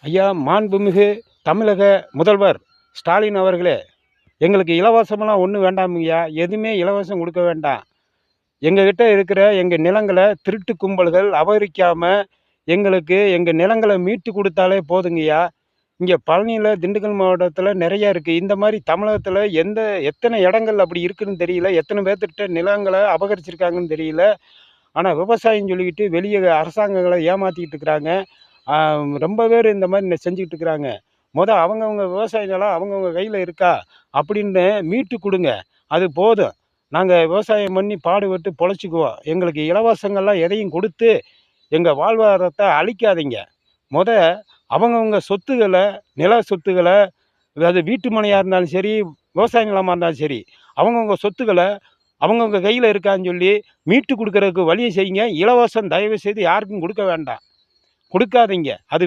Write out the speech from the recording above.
ஐயா, மாண்புமிகு தமிழக முதல்வர் ஸ்டாலின் அவர்களே, எங்களுக்கு இலவசமெல்லாம் ஒன்றும் வேண்டாமுங்கய்யா. எதுவுமே இலவசம் கொடுக்க வேண்டாம். எங்ககிட்ட இருக்கிற எங்கள் நிலங்களை திருட்டு கும்பல்கள் அபகரிக்காம எங்களுக்கு எங்கள் நிலங்களை மீட்டு கொடுத்தாலே போதுங்கய்யா. இங்கே பழனியில், திண்டுக்கல் மாவட்டத்தில் நிறையா இருக்குது. இந்த மாதிரி தமிழகத்தில் எத்தனை இடங்கள் அப்படி இருக்குதுன்னு தெரியல. எத்தனை பேர்த்துக்கிட்ட நிலங்களை அபகரிச்சிருக்காங்கன்னு தெரியல. ஆனால் விவசாயம் சொல்லிக்கிட்டு வெளியே அரசாங்கங்களை ஏமாற்றிக்கிட்டு இருக்கிறாங்க. ரொம்ப பேர் இந்த மாதிரி செஞ்சுக்கிட்டு இருக்கிறாங்க. அவங்கவுங்க விவசாய நிலம் அவங்கவுங்க கையில் இருக்கா அப்படின்னு மீட்டு கொடுங்க. அது போதும். நாங்கள் விவசாயம் பண்ணி பாடுபட்டு பொழைச்சிக்குவோம். எங்களுக்கு இலவசங்கள்லாம் எதையும் கொடுத்து எங்கள் வாழ்வாதாரத்தை அழிக்காதீங்க. அவங்கவுங்க சொத்துக்களை, நில சொத்துக்களை, அது வீட்டு மனையாக இருந்தாலும் சரி, விவசாய நிலமாக இருந்தாலும் சரி, அவங்கவுங்க சொத்துக்களை அவங்கவுங்க கையில் இருக்கான்னு சொல்லி மீட்டு கொடுக்கறதுக்கு வழியை செய்யுங்க. இலவசம் தயவு செய்து யாருக்கும் கொடுக்க வேண்டாம். கொடுக்காதீங்க. அது